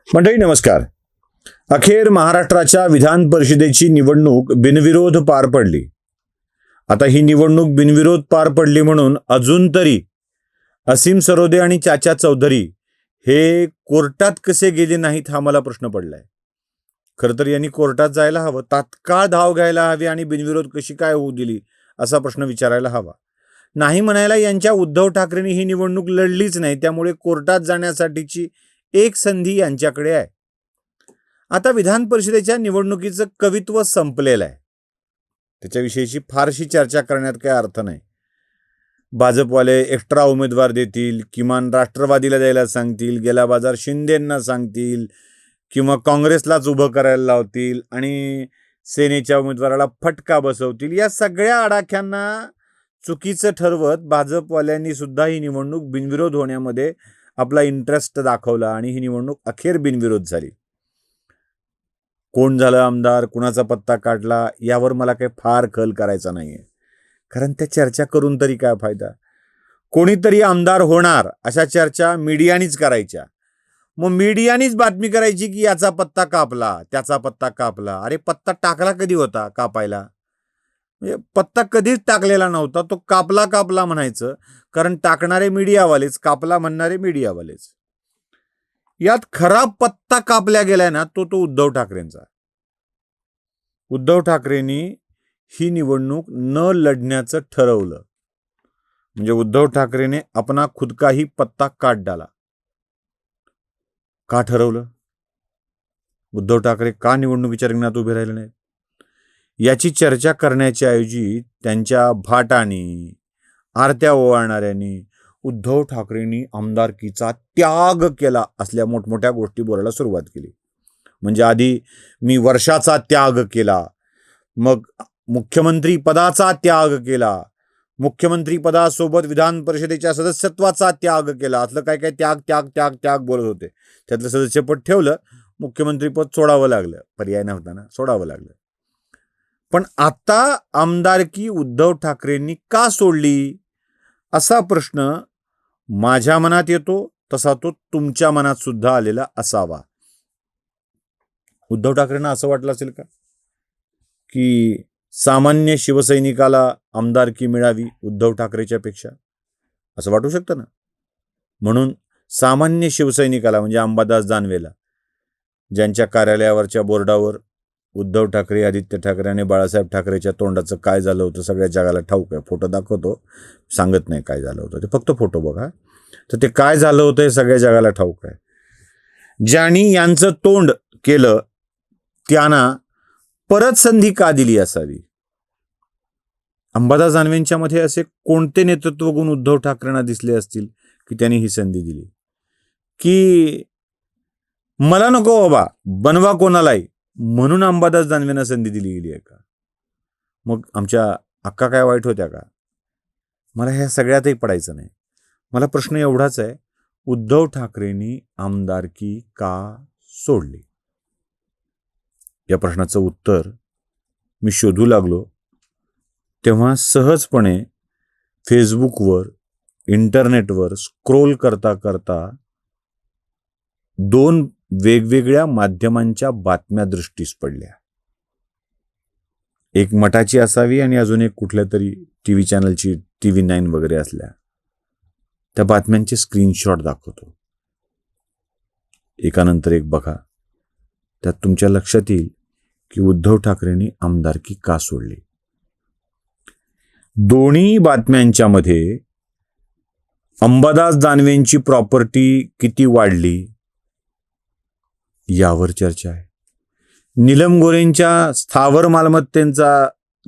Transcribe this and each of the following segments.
मंडळी नमस्कार. अखेर महाराष्ट्राच्या विधान परिषदेची निवडणूक बिनविरोध पार पडली. आता ही निवडणूक बिनविरोध पार पडली म्हणून अजून तरी असीम सरोदे आणि चाचा चौधरी हे कोर्टात कसे गेले नाहीत हा मला प्रश्न पडलाय. खरं तर यांनी कोर्टात जायला हवं, तात्काळ धाव घ्यायला हवी आणि बिनविरोध कशी काय होऊ दिली असा प्रश्न विचारायला हवा. नाही म्हणायला यांच्या उद्धव ठाकरेंनी ही निवडणूक लढलीच नाही, त्यामुळे कोर्टात जाण्यासाठीची एक संधी यांच्याकडे आहे. आता विधान परिषदेच्या निवडणुकीचं कवित्व संपलेलं आहे, त्याच्याविषयीची फारशी चर्चा करण्यात काही अर्थ नाही. भाजपवाले एक्स्ट्रा उमेदवार देतील, किमान राष्ट्रवादीला द्यायला सांगतील, गेला बाजार शिंदेंना सांगतील किंवा काँग्रेसलाच उभं करायला लावतील आणि सेनेच्या उमेदवाराला फटका बसवतील. या सगळ्या आडाख्यांना चुकीचं ठरवत भाजपवाल्यांनी सुद्धा ही निवडणूक बिनविरोध होण्यामध्ये आपला इंटरेस्ट दाखवला आणि ही निवडणूक अखेर बिनविरोध झाली. कोण झालं आमदार, कुणाचा पत्ता काढला यावर मला काही फार खल करायचा नाहीये, कारण त्या चर्चा करून तरी काय फायदा. कोणीतरी आमदार होणार अशा चर्चा मीडियानीच करायच्या. मग मीडियानीच बातमी करायची की याचा पत्ता कापला, त्याचा पत्ता कापला. अरे पत्ता टाकला कधी होता कापायला? म्हणजे पत्ता कधीच टाकलेला नव्हता, तो कापला म्हणायचं, कारण टाकणारे मीडियावालेच, कापला म्हणणारे मीडियावालेच. यात खरा पत्ता कापल्या गेलाय ना तो उद्धव ठाकरेंचा. उद्धव ठाकरेंनी ही निवडणूक न लढण्याचं ठरवलं. म्हणजे उद्धव ठाकरेने अपना खुद का ही पत्ता काट डाला. का ठरवलं? उद्धव ठाकरे का निवडणुकीच्या रिंगणात उभे राहिले नाहीत याची चर्चा करण्याच्या ऐवजी त्यांच्या भाटानी, आरत्या ओवाळणाऱ्यांनी उद्धव ठाकरेंनी आमदारकीचा त्याग केला असल्या मोठमोठ्या गोष्टी बोलायला सुरुवात केली. म्हणजे आधी मी वर्षाचा त्याग केला, मग मुख्यमंत्री पदाचा त्याग केला, मुख्यमंत्री पदासोबत विधान परिषदेच्या सदस्यत्वाचा त्याग केला, असलं काय काय त्याग त्याग त्याग त्याग बोलत होते. त्यातलं सदस्यपद ठेवलं, मुख्यमंत्रीपद सोडावं लागलं, पर्याय नव्हता ना, सोडावं लागलं. पण आता आमदारकी उद्धव ठाकरेंनी का सोडली असा प्रश्न माझ्या मनात येतो, तसा तो तुमच्या मनात सुद्धा आलेला असावा. उद्धव ठाकरेंना असं वाटलं असेल का की सामान्य शिवसैनिकाला आमदारकी मिळावी उद्धव ठाकरेच्या पेक्षा? असं वाटू शकतं ना. म्हणून सामान्य शिवसैनिकाला म्हणजे अंबादास दानवेला, ज्यांच्या कार्यालयावरच्या बोर्डावर उद्धव ठाकरे, आदित्य ठाकरे आणि बाळासाहेब ठाकरेच्या तोंडाचं काय झालं होतं सगळ्या जगाला ठाऊक आहे. फोटो दाखवतो, सांगत नाही काय झालं होतं ते, फक्त फोटो बघा. तर ते काय झालं होतं हे सगळ्या जगाला ठाऊक आहे. ज्यांनी यांचं तोंड केलं त्यांना परत संधी का दिली असावी? अंबादास दानवेंच्या मध्ये असे कोणते नेतृत्व गुण उद्धव ठाकरेंना दिसले असतील की त्यांनी ही संधी दिली? की मला नको बाबा, बनवा कोणालाही म्हणून अंबादास दानवेंना संधी दिली गेली आहे का? मग आमच्या अक्का काय वाईट होत्या का? मला ह्या सगळ्यातही पडायचं नाही. मला प्रश्न एवढाच आहे, उद्धव ठाकरेंनी आमदारकी का सोडली? या प्रश्नाचं उत्तर मी शोधू लागलो तेव्हा सहजपणे फेसबुकवर, इंटरनेटवर स्क्रोल करता करता दोन वेगवेगळ्या माध्यमांच्या बातम्या दृष्टीस पडल्या. एक मठाची असावी आणि अजून एक कुठल्या तरी टीव्ही चॅनलची, TV9 वगैरे असल्या. त्या बातम्यांचे स्क्रीनशॉट दाखवतो, एकानंतर एक बघा. त्यात तुमच्या लक्षात येईल की उद्धव ठाकरेंनी आमदारकी का सोडली. दोन्ही बातम्यांच्या मध्ये अंबादास दानवेंची प्रॉपर्टी किती वाढली यावर चर्चा आहे. नीलम गोरेंच्या स्थावर मालमत्तेचा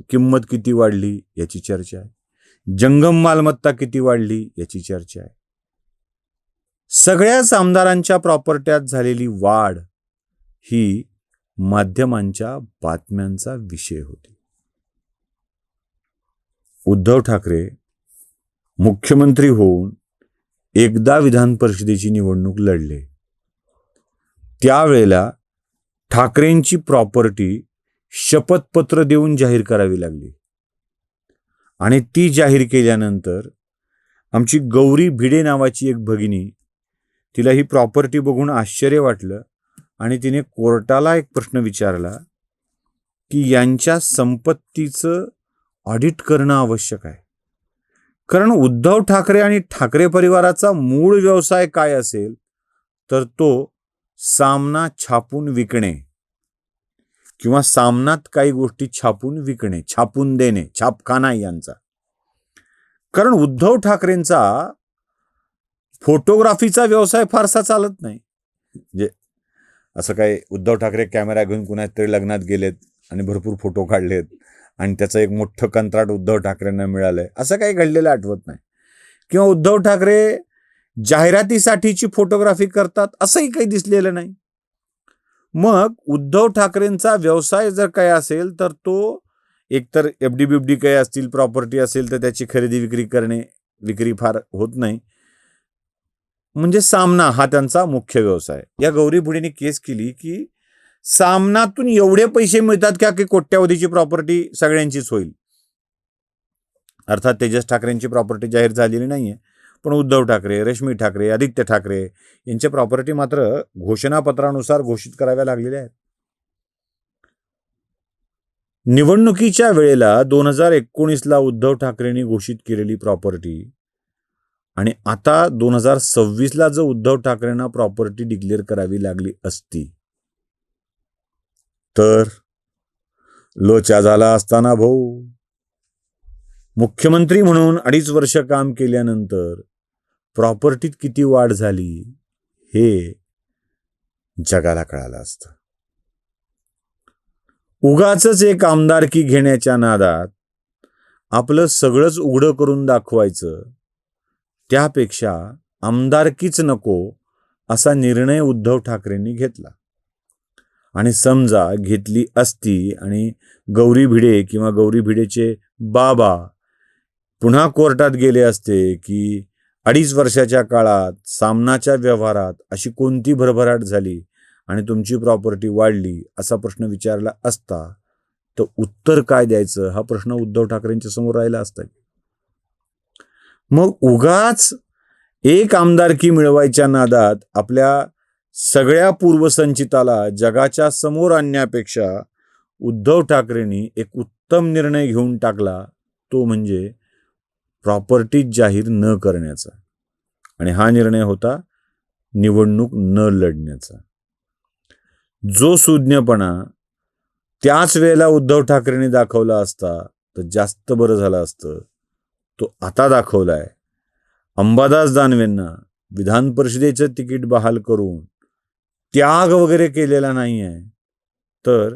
किंमत किती वाढली याची चर्चा आहे. जंगम मालमत्ता किती वाढली याची चर्चा आहे. सगळ्याच आमदारांच्या प्रॉपर्ट्यात झालेली वाढ ही माध्यमांच्या बातम्यांचा विषय होती. उद्धव ठाकरे मुख्यमंत्री होऊन एकदा विधान परिषदेची निवडणूक लढले. त्यावेळेला ठाकरेंची प्रॉपर्टी शपथपत्र देऊन जाहीर करावी लागली आणि ती जाहीर केल्यानंतर आमची गौरी भिडे नावाची एक भगिनी, तिला ही प्रॉपर्टी बघून आश्चर्य वाटलं आणि तिने कोर्टाला एक प्रश्न विचारला की यांच्या संपत्तीचं ऑडिट करणं आवश्यक आहे. कारण उद्धव ठाकरे आणि ठाकरे परिवाराचा मूळ व्यवसाय काय असेल तर तो सामना छापून विकणे किंवा सामनात काही गोष्टी छापून विकणे, छापून देणे, छापखाना यांचा. कारण उद्धव ठाकरेंचा फोटोग्राफीचा व्यवसाय फारसा चालत नाही. म्हणजे असं काय उद्धव ठाकरे कॅमेरा घेऊन कुणातरी लग्नात गेलेत आणि भरपूर फोटो काढलेत आणि त्याचं एक मोठं कंत्राट उद्धव ठाकरेंना मिळालंय असं काही घडलेलं आठवत नाही. किंवा उद्धव ठाकरे जाहिरातीसाठीची फोटोग्राफी करतात असंही काही दिसलेलं नाही. मग उद्धव ठाकरेंचा व्यवसाय जर काय असेल तर तो एकतर एफडी बिफडी काही असतील, प्रॉपर्टी असेल तर त्याची खरेदी विक्री करणे, विक्री फार होत नाही. म्हणजे सामना हा त्यांचा मुख्य व्यवसाय. या गौरी भुडेने केस केली की सामनातून एवढे पैसे मिळतात का की कोट्यावधीची प्रॉपर्टी सगळ्यांचीच होईल. अर्थात तेजस ठाकरेंची प्रॉपर्टी जाहीर झालेली नाहीये, पण उद्धव ठाकरे, रश्मी ठाकरे, आदित्य ठाकरे यांच्या प्रॉपर्टी मात्र घोषणापत्रानुसार घोषित कराव्या लागलेल्या आहेत. निवडणुकीच्या वेळेला 2019ला उद्धव ठाकरेंनी घोषित केलेली प्रॉपर्टी आणि आता 2026ला जर उद्धव ठाकरेंना प्रॉपर्टी डिक्लेअर करावी लागली असती तर लोचा झाला असताना भाऊ. मुख्यमंत्री म्हणून 2.5 वर्ष काम केल्यानंतर प्रॉपर्टीत किती वाढ झाली हे जगाला कळालं असतं. उगाचच एक आमदारकी घेण्याच्या नादात आपलं सगळंच उघडं करून दाखवायचं, त्यापेक्षा आमदारकीच नको असा निर्णय उद्धव ठाकरेंनी घेतला. आणि समजा घेतली असती आणि गौरी भिडे किंवा गौरी भिडेचे बाबा पुन्हा कोर्टात गेले असते की 2.5 वर्षाच्या काळात सामनाच्या व्यवहारात अशी कोणती भरभराट झाली आणि तुमची प्रॉपर्टी वाढली असा प्रश्न विचारला असता तर उत्तर काय द्यायचं हा प्रश्न उद्धव ठाकरेंच्या समोर राहिला असता. मग उगाच एक आमदारकी मिळवायच्या नादात आपल्या सगळ्या पूर्वसंचिताला जगाच्या समोर आणण्यापेक्षा उद्धव ठाकरेंनी एक उत्तम निर्णय घेऊन टाकला, तो म्हणजे प्रॉपर्टी जाहीर न करण्याचा. आणि हा निर्णय होता निवडणूक न लढण्याचा. जो सुज्ञपणा त्याच वेळेला उद्धव ठाकरेंनी दाखवला असता तर जास्त बरं झालं असतं, तो आता दाखवलाय. अंबादास दानवेंना विधान परिषदेचं तिकीट बहाल करून त्याग वगैरे केलेला नाही आहे, तर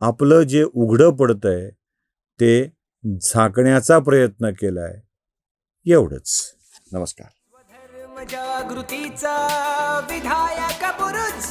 आपलं जे उघडं पडतंय ते झाकण्याचा प्रयत्न केलाय, एवढंच. नमस्कार. जागृतीचा विधायक बुरुज